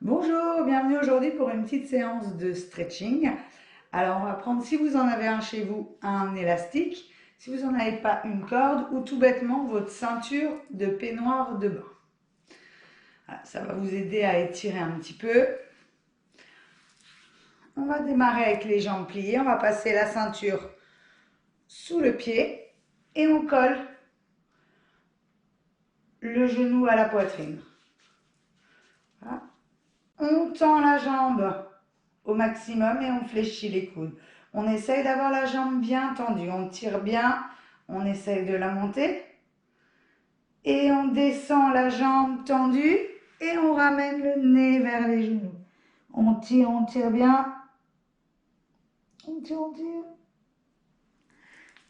Bonjour, bienvenue aujourd'hui pour une petite séance de stretching. Alors on va prendre, si vous en avez un chez vous, un élastique, si vous n'en avez pas, une corde ou tout bêtement votre ceinture de peignoir de bain. Voilà, ça va vous aider à étirer un petit peu. On va démarrer avec les jambes pliées, on va passer la ceinture sous le pied et on colle le genou à la poitrine. Voilà. On tend la jambe au maximum et on fléchit les coudes. On essaye d'avoir la jambe bien tendue, on tire bien, on essaye de la monter et on descend la jambe tendue et on ramène le nez vers les genoux. On tire bien, on tire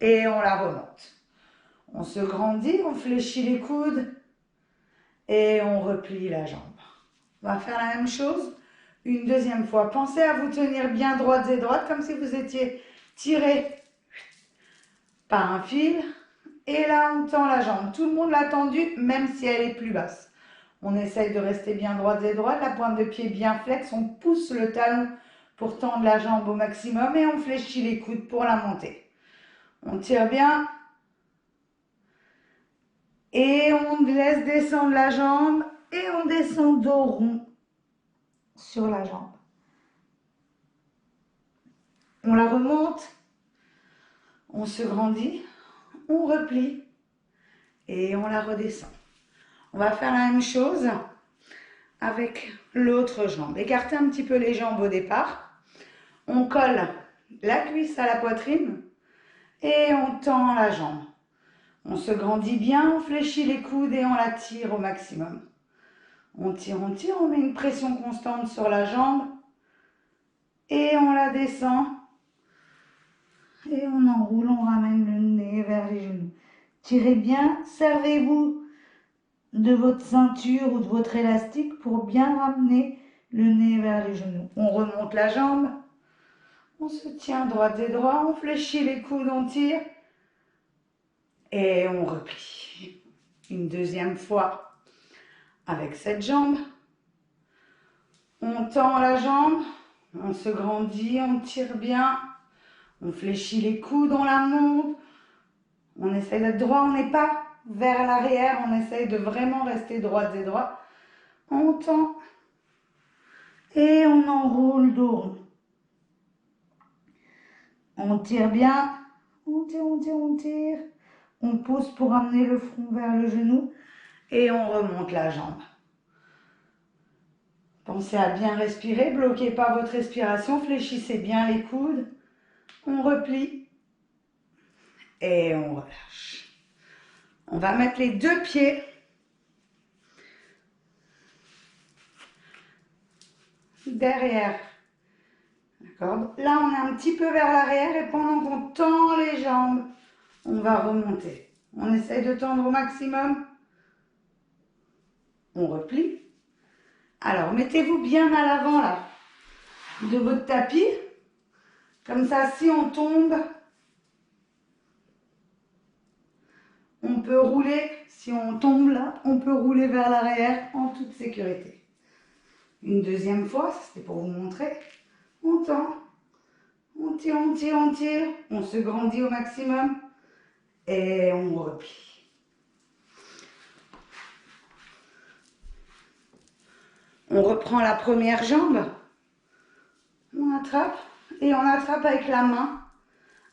et on la remonte. On se grandit, on fléchit les coudes et on replie la jambe. On va faire la même chose une deuxième fois. Pensez à vous tenir bien droites et droites comme si vous étiez tiré par un fil. Et là, on tend la jambe. Tout le monde l'a tendue, même si elle est plus basse. On essaye de rester bien droite et droite, la pointe de pied bien flex. On pousse le talon pour tendre la jambe au maximum et on fléchit les coudes pour la monter. On tire bien et on laisse descendre la jambe et on descend dos rond sur la jambe. On la remonte, on se grandit, on replie et on la redescend. On va faire la même chose avec l'autre jambe. Écartez un petit peu les jambes au départ. On colle la cuisse à la poitrine et on tend la jambe. On se grandit bien, on fléchit les coudes et on la tire au maximum. On tire, on met une pression constante sur la jambe et on la descend. Et on enroule, on ramène le nez vers les genoux. Tirez bien, servez-vous de votre ceinture ou de votre élastique pour bien ramener le nez vers les genoux. On remonte la jambe, on se tient droit et droit, on fléchit les coudes, on tire et on replie. Une deuxième fois avec cette jambe. On tend la jambe, on se grandit, on tire bien, on fléchit les coudes, on la monte, on essaye d'être droit, on n'est pas vers l'arrière, on essaye de vraiment rester droite et droit. On tend et on enroule dos rond. On tire bien, on tire. On pousse pour amener le front vers le genou et on remonte la jambe. Pensez à bien respirer, bloquez pas votre respiration, fléchissez bien les coudes. On replie et on relâche. On va mettre les deux pieds derrière. D'accord ? Là, on est un petit peu vers l'arrière et pendant qu'on tend les jambes, on va remonter. On essaye de tendre au maximum. On replie. Alors, mettez-vous bien à l'avant là de votre tapis. Comme ça, si on tombe, on peut rouler. Si on tombe là, on peut rouler vers l'arrière en toute sécurité. Une deuxième fois, c'était pour vous montrer. On tend, on tire, on se grandit au maximum et on replie. On reprend la première jambe, on attrape et on attrape avec la main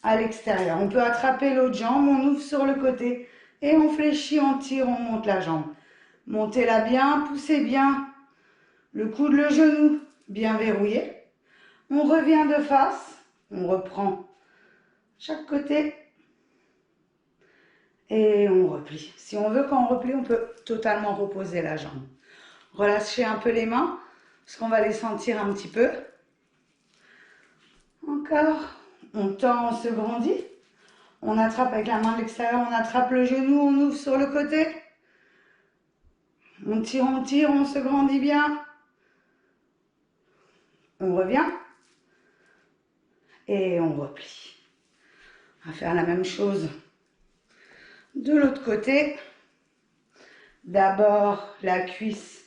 à l'extérieur. On peut attraper l'autre jambe, on ouvre sur le côté et on fléchit, on tire, on monte la jambe. Montez-la bien, poussez bien le coude, le genou bien verrouillé. On revient de face, on reprend chaque côté et on replie. Si on veut, quand on replie, on peut totalement reposer la jambe. Relâchez un peu les mains, parce qu'on va les sentir un petit peu. Encore, on tend, on se grandit. On attrape avec la main de l'extérieur, on attrape le genou, on ouvre sur le côté. On tire, on se grandit bien. On revient et on replie. On va faire la même chose de l'autre côté. D'abord la cuisse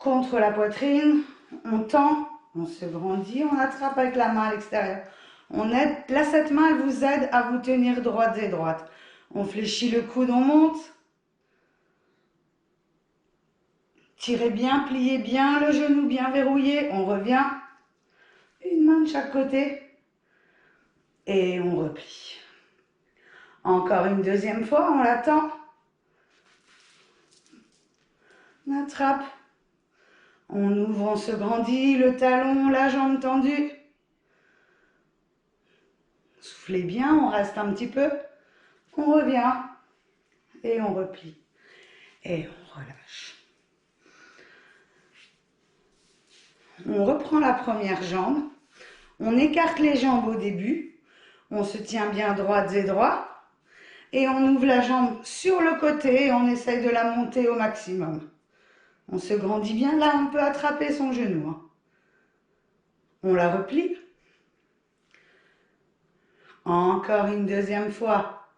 contre la poitrine, on tend, on se grandit, on attrape avec la main à l'extérieur. On aide, là cette main elle vous aide à vous tenir droite et droite. On fléchit le coude, on monte. Tirez bien, pliez bien le genou, bien verrouillé. On revient. Une main de chaque côté. Et on replie. Encore une deuxième fois, on l'attend. On attrape. On ouvre, on se grandit, le talon, la jambe tendue. Soufflez bien, on reste un petit peu. On revient. Et on replie. Et on relâche. On reprend la première jambe. On écarte les jambes au début. On se tient bien droite et droit. Et on ouvre la jambe sur le côté et on essaye de la monter au maximum. On se grandit bien. Là, on peut attraper son genou. On la replie. Encore une deuxième fois.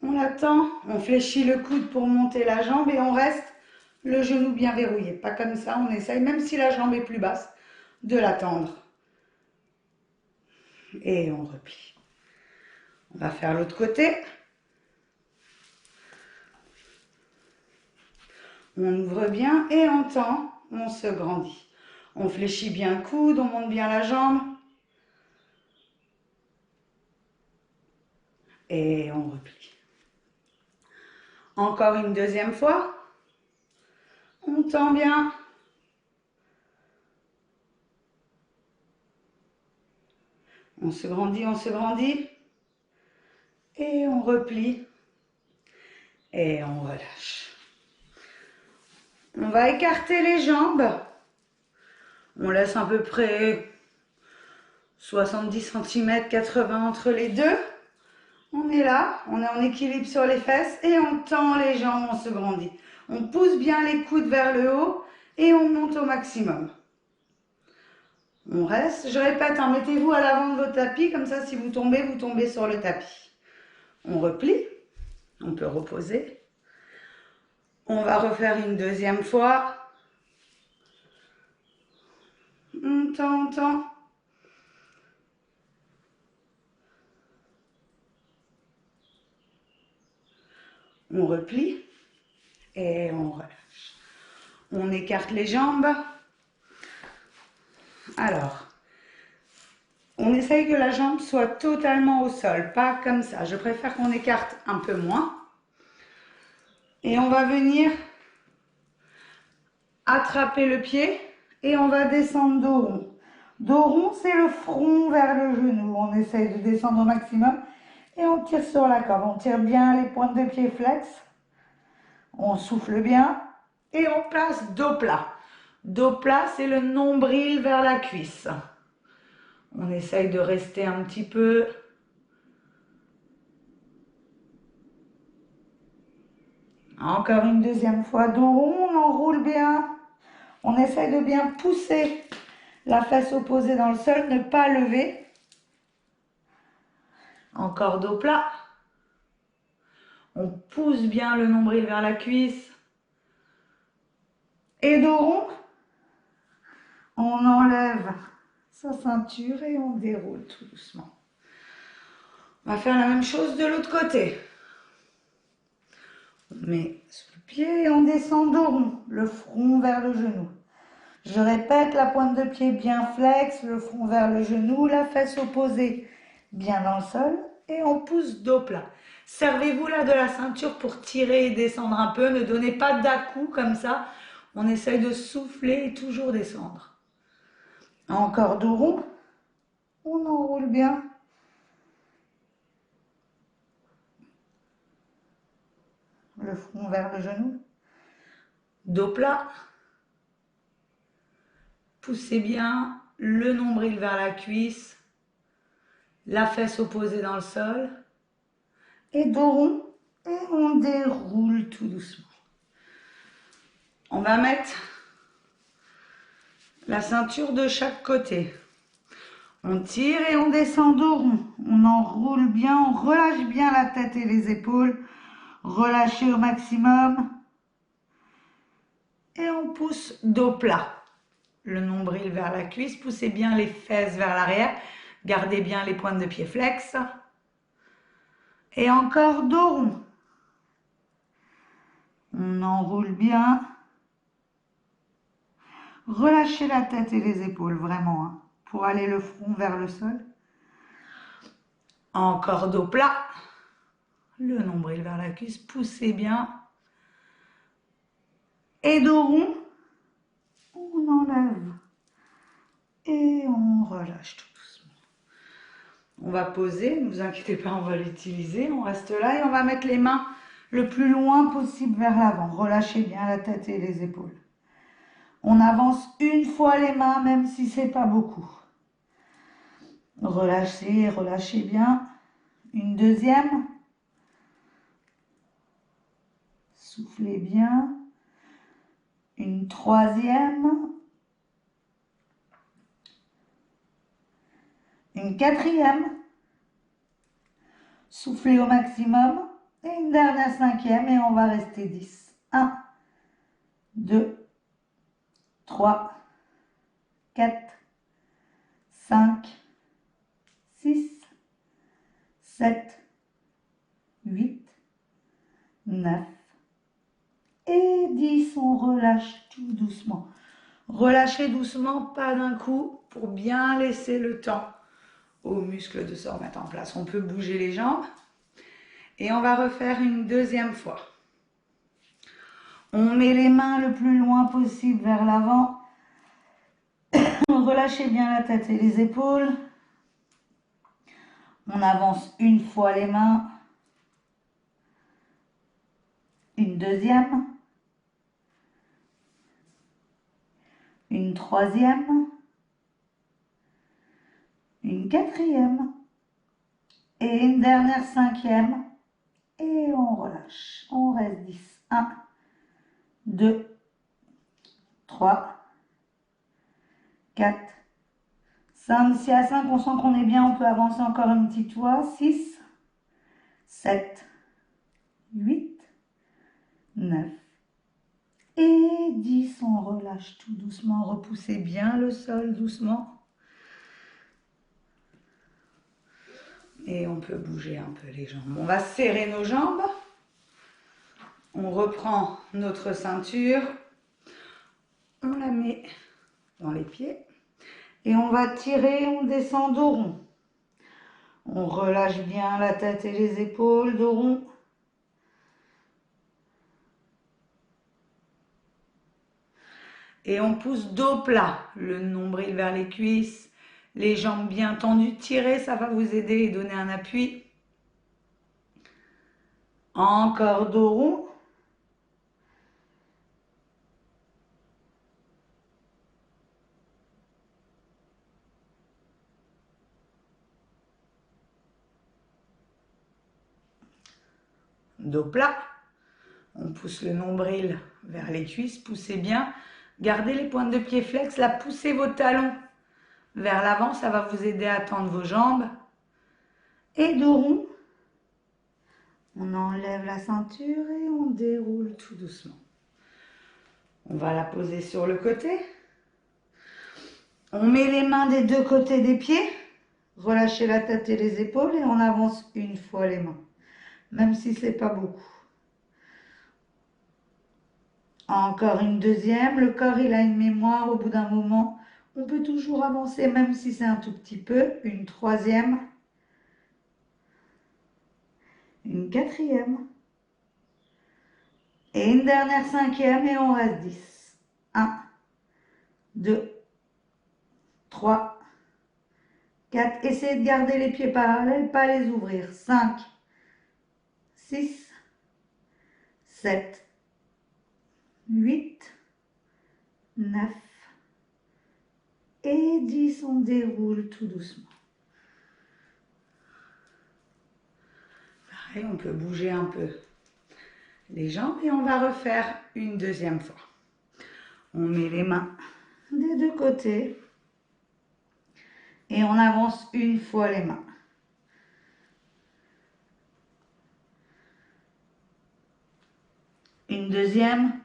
On l'attend. On fléchit le coude pour monter la jambe et on reste le genou bien verrouillé. Pas comme ça, on essaye, même si la jambe est plus basse, de la tendre. Et on replie. On va faire l'autre côté. On ouvre bien et on tend, on se grandit. On fléchit bien le coude, on monte bien la jambe. Et on replie. Encore une deuxième fois. On tend bien. On se grandit, on se grandit. Et on replie. Et on relâche. On va écarter les jambes. On laisse à peu près 70 cm, 80 entre les deux. On est là, on est en équilibre sur les fesses et on tend les jambes, on se grandit. On pousse bien les coudes vers le haut et on monte au maximum. On reste, je répète, mettez-vous à l'avant de votre tapis, comme ça si vous tombez sur le tapis. On replie, on peut reposer. On va refaire une deuxième fois. On tend, on tend. On replie et on relâche. On écarte les jambes. Alors, on essaye que la jambe soit totalement au sol, pas comme ça. Je préfère qu'on écarte un peu moins. Et on va venir attraper le pied et on va descendre dos rond. Dos rond, c'est le front vers le genou. On essaye de descendre au maximum et on tire sur la corde. On tire bien les pointes de pied flex. On souffle bien et on place dos plat. Dos plat, c'est le nombril vers la cuisse. On essaye de rester un petit peu. Encore une deuxième fois, dos rond, on enroule bien. On essaye de bien pousser la fesse opposée dans le sol, ne pas lever. Encore dos plat. On pousse bien le nombril vers la cuisse. Et dos rond, on enlève sa ceinture et on déroule tout doucement. On va faire la même chose de l'autre côté. On met sous le pied et on descend dos rond, le front vers le genou. Je répète, la pointe de pied bien flex, le front vers le genou, la fesse opposée bien dans le sol et on pousse dos plat. Servez-vous là de la ceinture pour tirer et descendre un peu, ne donnez pas d'à-coups comme ça. On essaye de souffler et toujours descendre. Encore dos rond, on enroule bien. Le front vers le genou. Dos plat. Poussez bien le nombril vers la cuisse. La fesse opposée dans le sol. Et dos rond. Et on déroule tout doucement. On va mettre la ceinture de chaque côté. On tire et on descend dos rond. On enroule bien, on relâche bien la tête et les épaules. Relâchez au maximum. et on pousse dos plat. Le nombril vers la cuisse, poussez bien les fesses vers l'arrière, gardez bien les pointes de pied flex. Et encore dos rond. On enroule bien. Relâchez la tête et les épaules, vraiment, hein, pour aller le front vers le sol. Encore dos plat. Le nombril vers la cuisse, poussez bien. Et dos rond. On enlève. Et on relâche tout doucement. On va poser, ne vous inquiétez pas, on va l'utiliser. On reste là et on va mettre les mains le plus loin possible vers l'avant. Relâchez bien la tête et les épaules. On avance une fois les mains, même si c'est pas beaucoup. Relâchez, relâchez bien. Une deuxième. Soufflez bien. Une troisième. Une quatrième. Soufflez au maximum. Et une dernière cinquième et on va rester 10. 1, 2, 3, 4, 5, 6, 7, 8, 9 et 10. On relâche tout doucement. Relâchez doucement, pas d'un coup, pour bien laisser le temps aux muscles de se remettre en place. On peut bouger les jambes et on va refaire une deuxième fois. On met les mains le plus loin possible vers l'avant. Relâchez bien la tête et les épaules. On avance une fois les mains. Une deuxième. Une troisième. Une quatrième. Et une dernière cinquième. Et on relâche. On reste 10. 1, 2, 3, 4, 5. Si à 5 on sent qu'on est bien, on peut avancer encore une petite fois. 6, 7, 8, 9 et 10. On relâche tout doucement. Repoussez bien le sol doucement. Et on peut bouger un peu les jambes. On va serrer nos jambes. On reprend notre ceinture. On la met dans les pieds. Et on va tirer, on descend dos rond. On relâche bien la tête et les épaules, dos rond. Et on pousse dos plat, le nombril vers les cuisses, les jambes bien tendues. Tirez, ça va vous aider et donner un appui. Encore dos rond. Dos plat. On pousse le nombril vers les cuisses, poussez bien. Gardez les pointes de pied flex, là poussez vos talons vers l'avant, ça va vous aider à tendre vos jambes. Et dos rond. On enlève la ceinture et on déroule tout doucement. On va la poser sur le côté. On met les mains des deux côtés des pieds. Relâchez la tête et les épaules et on avance une fois les mains. Même si c'est pas beaucoup. Encore une deuxième. Le corps, il a une mémoire au bout d'un moment. On peut toujours avancer même si c'est un tout petit peu. Une troisième. Une quatrième. Et une dernière cinquième et on reste 10. 1, 2, 3, 4. Essayez de garder les pieds parallèles, pas les ouvrir. 5, 6, 7, 8, 9 et 10. On déroule tout doucement. Pareil, on peut bouger un peu les jambes et on va refaire une deuxième fois. On met les mains des deux côtés et on avance une fois les mains. Une deuxième.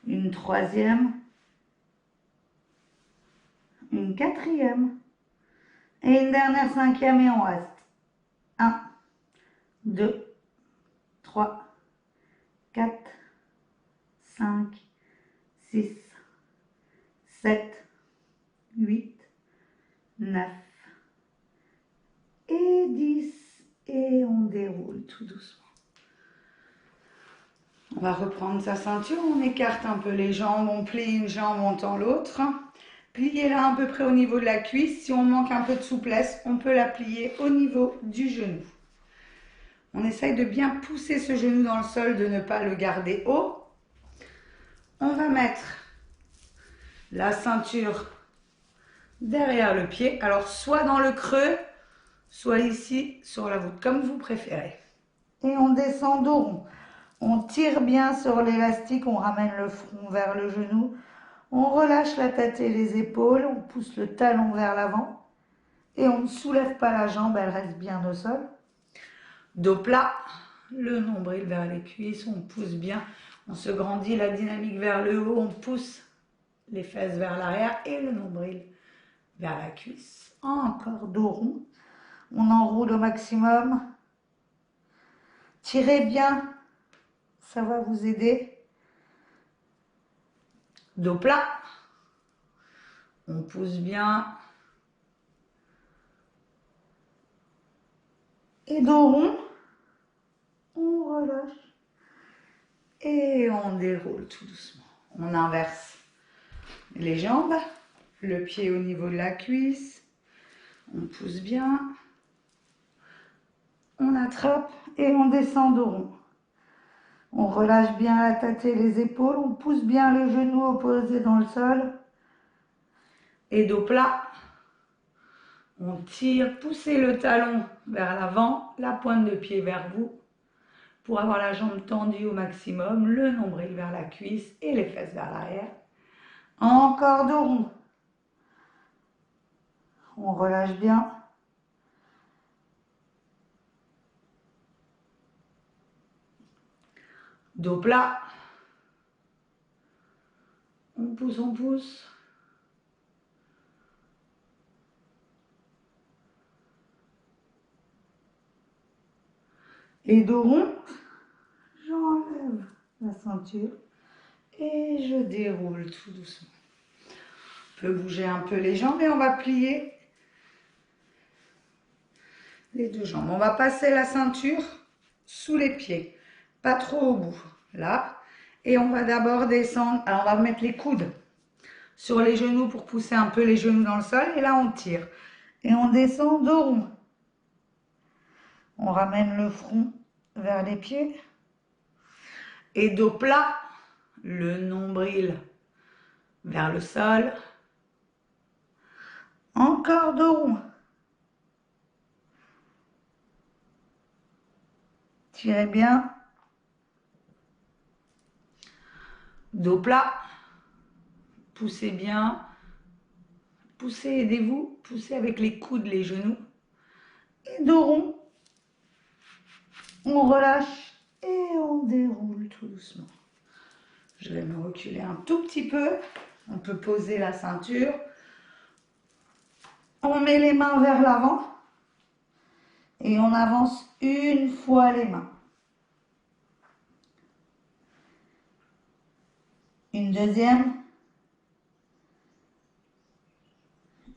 une troisième, une quatrième et une dernière cinquième et on reste. 1, 2, 3, 4, 5, 6, 7, 8, 9 et 10 et on déroule tout doucement. On va reprendre sa ceinture, on écarte un peu les jambes, on plie une jambe, on tend l'autre. Pliez-la à peu près au niveau de la cuisse. Si on manque un peu de souplesse, on peut la plier au niveau du genou. On essaye de bien pousser ce genou dans le sol, de ne pas le garder haut. On va mettre la ceinture derrière le pied. Alors, soit dans le creux, soit ici sur la voûte, comme vous préférez. Et on descend dos rond. On tire bien sur l'élastique, on ramène le front vers le genou. On relâche la tête et les épaules, on pousse le talon vers l'avant. Et on ne soulève pas la jambe, elle reste bien au sol. Dos plat, le nombril vers les cuisses, on pousse bien. On se grandit, la dynamique vers le haut, on pousse les fesses vers l'arrière et le nombril vers la cuisse. Encore dos rond, on enroule au maximum. Tirez bien, ça va vous aider. Dos plat, on pousse bien. Et dos rond, on relâche et on déroule tout doucement. On inverse les jambes, le pied au niveau de la cuisse, on pousse bien, on attrape et on descend dos rond. On relâche bien la tête et les épaules, on pousse bien le genou opposé dans le sol. Et dos plat, on tire, poussez le talon vers l'avant, la pointe de pied vers vous, pour avoir la jambe tendue au maximum, le nombril vers la cuisse et les fesses vers l'arrière. Encore dos rond. On relâche bien. Dos plat. On pousse, on pousse. Et dos rond, j'enlève la ceinture et je déroule tout doucement. On peut bouger un peu les jambes et on va plier les deux jambes. On va passer la ceinture sous les pieds, pas trop au bout, là. Et on va d'abord descendre, alors on va mettre les coudes sur les genoux pour pousser un peu les genoux dans le sol. Et là, on tire. Et on descend dos rond. On ramène le front vers les pieds. Et dos plat, le nombril vers le sol. Encore dos rond. Tirez bien. Dos plat. Poussez bien. Poussez, aidez-vous. Poussez avec les coudes, les genoux. Et dos rond. On relâche et on déroule tout doucement. Je vais me reculer un tout petit peu. On peut poser la ceinture. On met les mains vers l'avant. Et on avance une fois les mains. Une deuxième.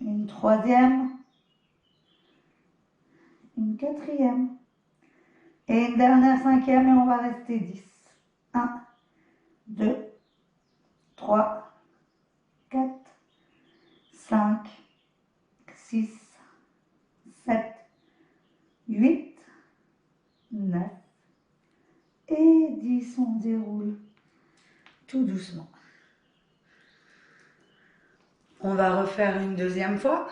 Une troisième. Une quatrième. Et une dernière cinquième et on va rester 10. 1, 2, 3, 4, 5, 6, 7, 8, 9 et 10. On déroule tout doucement. On va refaire une deuxième fois.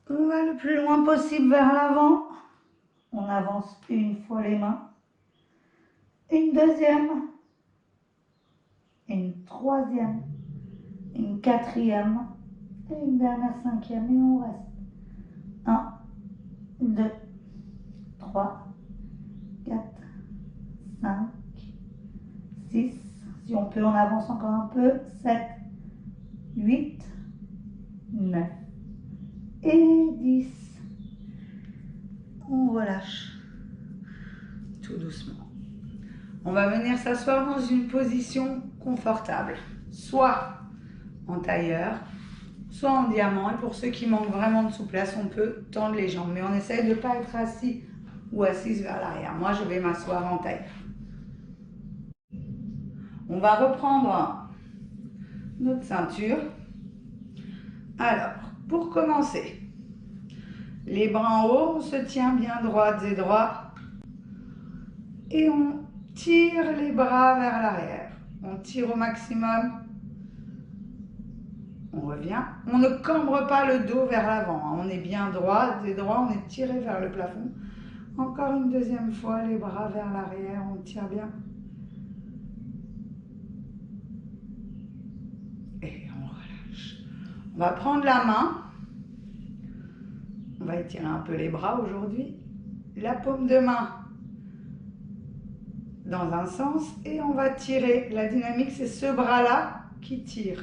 On va le plus loin possible vers l'avant. On avance une fois les mains. Une deuxième. Une troisième. Une quatrième. Et une dernière cinquième. Et on reste. 1, 2, 3, 4, 5, 6, si on peut on avance encore un peu, 7, 8, 9 et 10. On relâche tout doucement. On va venir s'asseoir dans une position confortable, soit en tailleur, soit en diamant. Et pour ceux qui manquent vraiment de souplesse, on peut tendre les jambes. Mais on essaye de ne pas être assis ou assise vers l'arrière. Moi, je vais m'asseoir en tailleur. On va reprendre notre ceinture. Alors, pour commencer, les bras en haut, on se tient bien droites et droits. Et on tire les bras vers l'arrière. On tire au maximum. On revient. On ne cambre pas le dos vers l'avant. On est bien droit et droit. On est tiré vers le plafond. Encore une deuxième fois, les bras vers l'arrière. On tire bien. Et on relâche. On va prendre la main. On va étirer un peu les bras aujourd'hui. La paume de main dans un sens et on va tirer. La dynamique, c'est ce bras-là qui tire.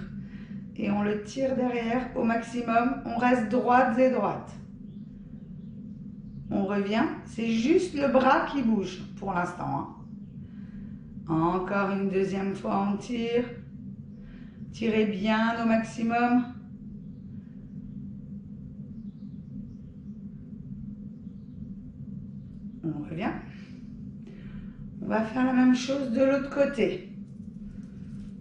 Et on le tire derrière au maximum. On reste droites et droites. On revient. C'est juste le bras qui bouge pour l'instant. Encore une deuxième fois, on tire. Tirez bien au maximum. On revient. On va faire la même chose de l'autre côté.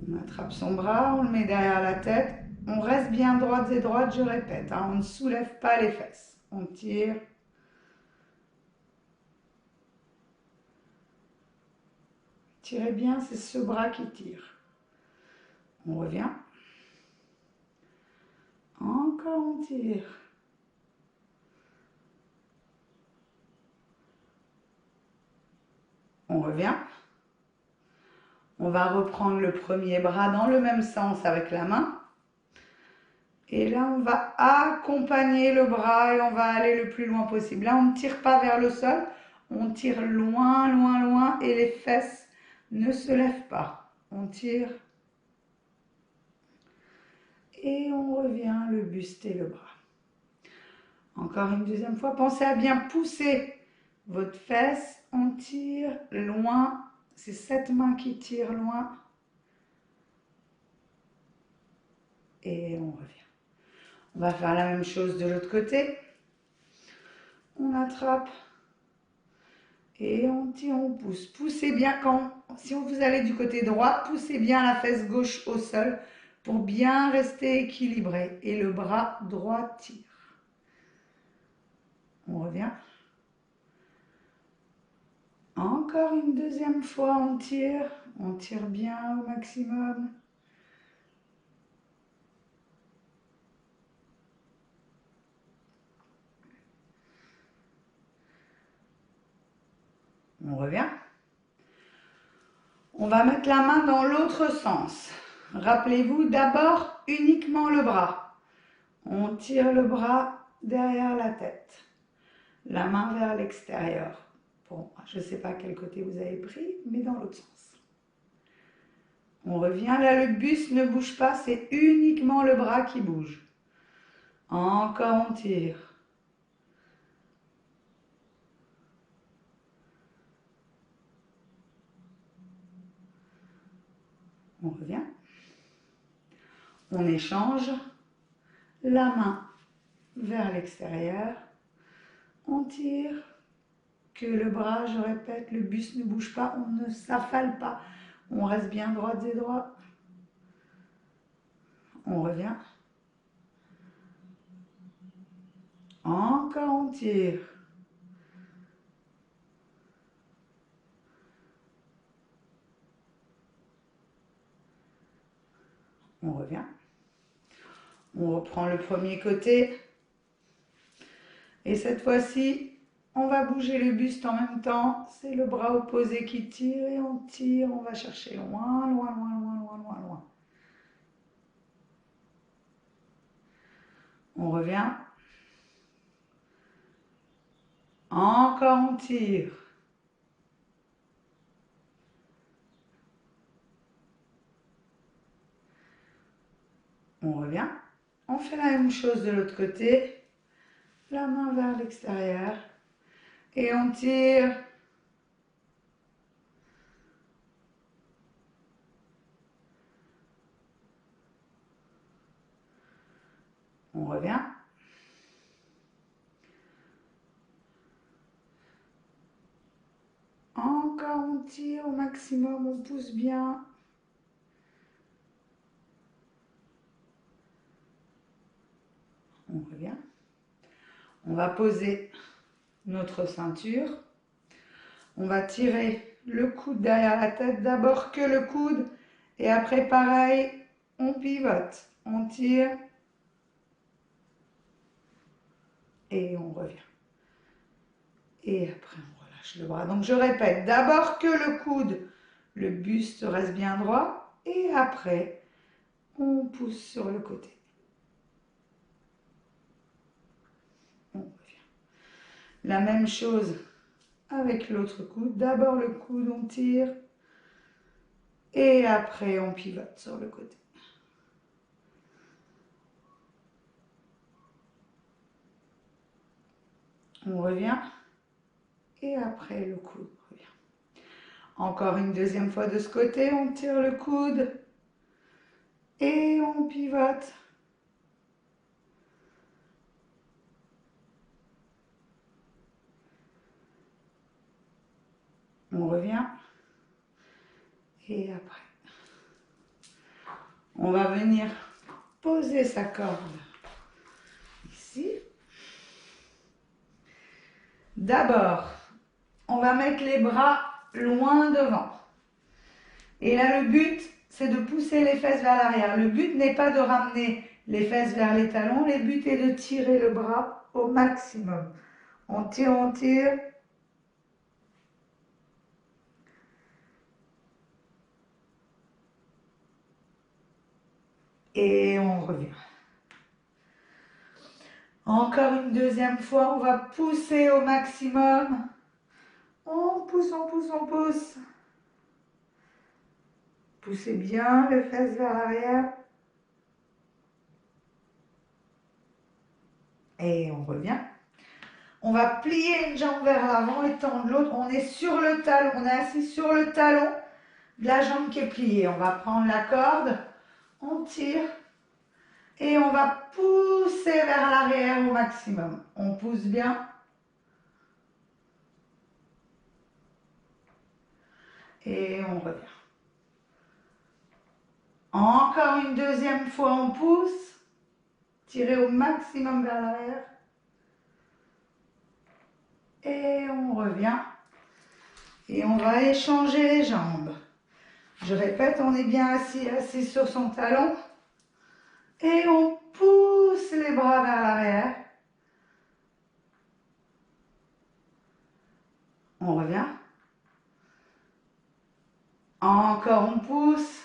On attrape son bras, on le met derrière la tête. On reste bien droites et droites, je répète. On ne soulève pas les fesses. On tire. Tirez bien, c'est ce bras qui tire. On revient. Encore on tire. On revient. On va reprendre le premier bras dans le même sens avec la main. Et là, on va accompagner le bras et on va aller le plus loin possible. Là, on ne tire pas vers le sol. On tire loin, loin, loin et les fesses ne se lèvent pas. On tire. Et on revient, le buste et le bras. Encore une deuxième fois, pensez à bien pousser votre fesse. On tire loin. C'est cette main qui tire loin. Et on revient. On va faire la même chose de l'autre côté. On attrape. Et on tire, on pousse. Poussez bien si vous allez du côté droit, poussez bien la fesse gauche au sol pour bien rester équilibré. Et le bras droit tire. On revient. Encore une deuxième fois, on tire bien au maximum. On revient. On va mettre la main dans l'autre sens. Rappelez-vous d'abord uniquement le bras. On tire le bras derrière la tête. La main vers l'extérieur. Bon, je ne sais pas quel côté vous avez pris, mais dans l'autre sens. On revient, là le buste ne bouge pas, c'est uniquement le bras qui bouge. Encore on tire. On revient. On échange la main vers l'extérieur. On tire. Que le bras, je répète, le buste ne bouge pas, on ne s'affale pas. On reste bien droites et droits. On revient. Encore on tire. On revient. On reprend le premier côté. Et cette fois-ci, on va bouger le buste en même temps. C'est le bras opposé qui tire et on tire. On va chercher loin, loin, loin, loin, loin, loin, loin. On revient. Encore on tire. On revient. On fait la même chose de l'autre côté. La main vers l'extérieur. Et on tire. On revient. Encore on tire au maximum, on pousse bien. On revient. On va poser notre ceinture. On va tirer le coude derrière la tête, d'abord que le coude. Et après pareil, on pivote. On tire. Et on revient. Et après on relâche le bras. Donc je répète, d'abord que le coude, le buste reste bien droit. Et après, on pousse sur le côté. On revient. La même chose avec l'autre coude. D'abord le coude, on tire. Et après, on pivote sur le côté. On revient. Et après, le coude revient. Encore une deuxième fois de ce côté, on tire le coude. Et on pivote. On revient. Et après, on va venir poser sa corde ici. D'abord, on va mettre les bras loin devant. Et là, le but, c'est de pousser les fesses vers l'arrière. Le but n'est pas de ramener les fesses vers les talons. Le but est de tirer le bras au maximum. On tire, on tire. Et on revient. Encore une deuxième fois, on va pousser au maximum. On pousse, on pousse, on pousse. Poussez bien les fesses vers l'arrière. Et on revient. On va plier une jambe vers l'avant et tendre l'autre. On est sur le talon, on est assis sur le talon de la jambe qui est pliée. On va prendre la corde, on tire et on va pousser vers l'arrière au maximum. On pousse bien. Et on revient. Encore une deuxième fois, on pousse. Tirez au maximum vers l'arrière. Et on revient. Et on va échanger les jambes. Je répète, on est bien assis sur son talon. Et on pousse les bras vers l'arrière. On revient. Encore on pousse.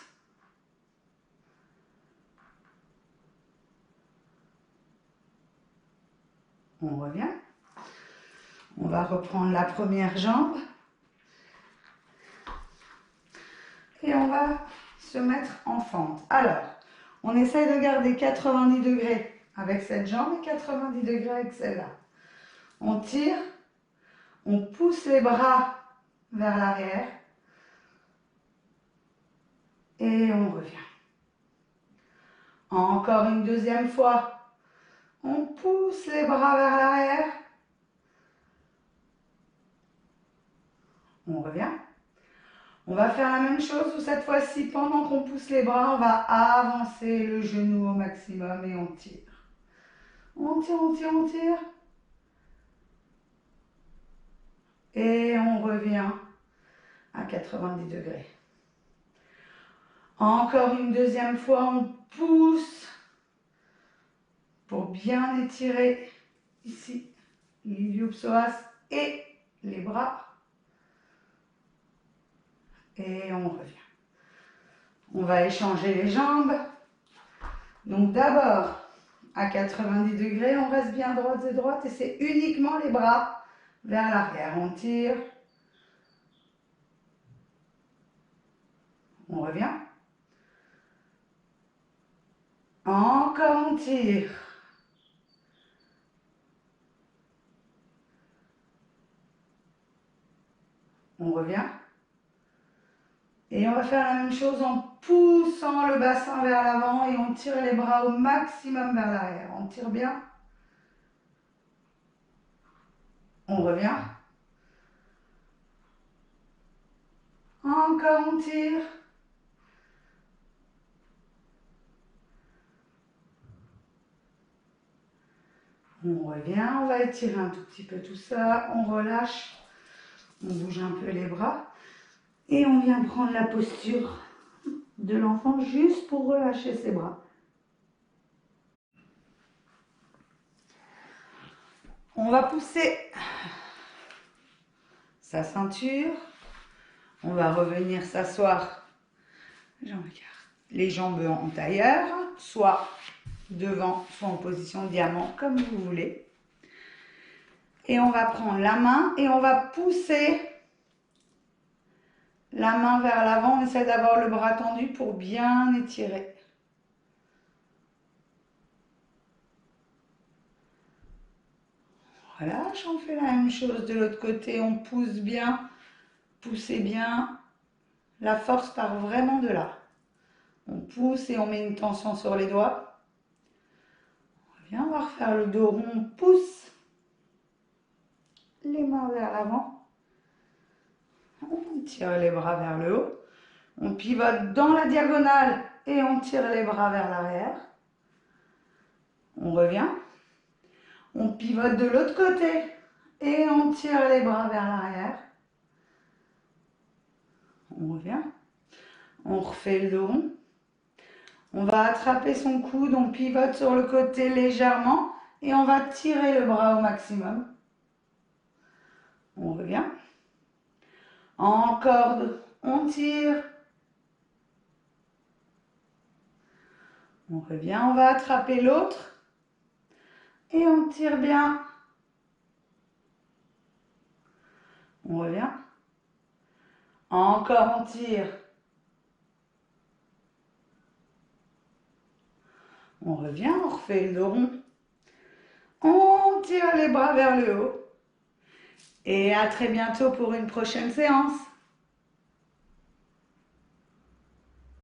On revient. On va reprendre la première jambe. Et on va se mettre en fente. Alors, on essaye de garder 90 degrés avec cette jambe et 90 degrés avec celle-là. On tire, on pousse les bras vers l'arrière et on revient. Encore une deuxième fois, on pousse les bras vers l'arrière. On revient. On va faire la même chose où cette fois-ci, pendant qu'on pousse les bras, on va avancer le genou au maximum et on tire. On tire, on tire, on tire. Et on revient à 90 degrés. Encore une deuxième fois, on pousse pour bien étirer ici l'iliopsoas et les bras. Et on revient. On va échanger les jambes. Donc d'abord, à 90 degrés, on reste bien droite et c'est uniquement les bras vers l'arrière. On tire. On revient. Encore, on tire. On revient. Et on va faire la même chose en poussant le bassin vers l'avant et on tire les bras au maximum vers l'arrière. On tire bien. On revient. Encore, on tire. On revient, on va étirer un tout petit peu tout ça. On relâche. On bouge un peu les bras. Et on vient prendre la posture de l'enfant juste pour relâcher ses bras. On va pousser sa ceinture. On va revenir s'asseoir. Les jambes en tailleur, soit devant, soit en position diamant, comme vous voulez. Et on va prendre la main et on va pousser la main vers l'avant. On essaie d'avoir le bras tendu pour bien étirer. Relâche, on fait la même chose de l'autre côté. On pousse bien, poussez bien. La force part vraiment de là. On pousse et on met une tension sur les doigts. On revient, on va refaire le dos rond. On pousse les mains vers l'avant. On tire les bras vers le haut. On pivote dans la diagonale et on tire les bras vers l'arrière. On revient. On pivote de l'autre côté et on tire les bras vers l'arrière. On revient. On refait le dos rond. On va attraper son coude, on pivote sur le côté légèrement et on va tirer le bras au maximum. On revient. Encore, on tire. On revient, on va attraper l'autre et on tire bien. On revient. Encore, on tire. On revient, on refait le dos rond. On tire les bras vers le haut. Et à très bientôt pour une prochaine séance.